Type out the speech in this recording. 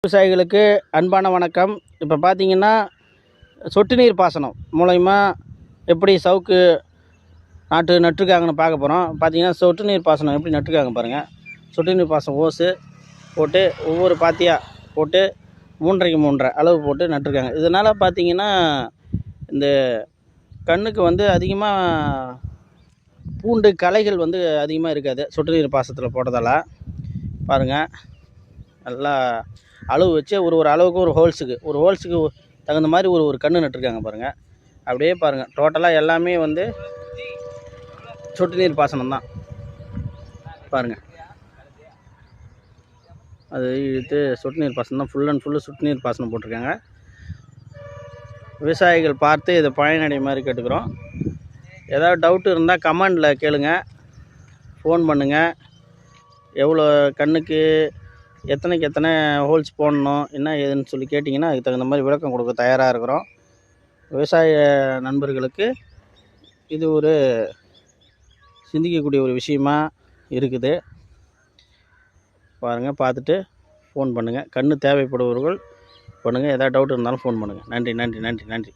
விவசாயிகளுக்கு அன்பான வணக்கம். இப்போ பார்த்தீங்கன்னா சொட்டு நீர் பாசனம் மூலயமா எப்படி சவுக்கு நட்டுருக்காங்கன்னு பார்க்க போகிறோம். பார்த்தீங்கன்னா சொட்டு நீர் பாசனம் எப்படி நட்டுருக்காங்க பாருங்கள். சொட்டு நீர் பாசனம் ஓஸு போட்டு ஒவ்வொரு பாத்தியாக போட்டு 3.5 3.5 அளவு போட்டு நட்டுருக்காங்க. இதனால் பார்த்தீங்கன்னா இந்த கண்ணுக்கு அதிகமாக பூண்டு களைகள் அதிகமாக இருக்காது. சொட்டு நீர் பாசனத்தில் போட்டதால் பாருங்கள், நல்லா அளவு வச்சு ஒரு அளவுக்கு ஒரு ஹோல்ஸுக்கு தகுந்த மாதிரி ஒரு கன்று நட்டுருக்காங்க பாருங்கள். அப்படியே பாருங்கள், டோட்டலாக எல்லாமே சொட்டு நீர் பாசனம் தான் பாருங்கள். அது இழுத்து சொட்டு நீர் பாசனம் தான், ஃபுல் அண்ட் ஃபுல்லு சொட்டு நீர் பாசனம் போட்டிருக்காங்க. விவசாயிகள் பார்த்து இதை பயனடைய மாதிரி கேட்டுக்கிறோம். ஏதாவது டவுட்டு இருந்தால் கமெண்டில் கேளுங்க, ஃபோன் பண்ணுங்கள். எவ்வளோ கண்ணுக்கு எத்தனைக்கு எத்தனை ஹோல்ஸ் போடணும் என்ன ஏதுன்னு சொல்லி கேட்டிங்கன்னா அதுக்கு தகுந்த மாதிரி விளக்கம் கொடுக்க தயாராக இருக்கிறோம். விவசாய நண்பர்களுக்கு இது ஒரு சிந்திக்கக்கூடிய ஒரு விஷயமா இருக்குது. பாருங்கள், பார்த்துட்டு ஃபோன் பண்ணுங்கள். கன்று தேவைப்படுபவர்கள் பண்ணுங்கள். ஏதாவது டவுட் இருந்தாலும் ஃபோன் பண்ணுங்கள். நன்றி நன்றி நன்றி நன்றி.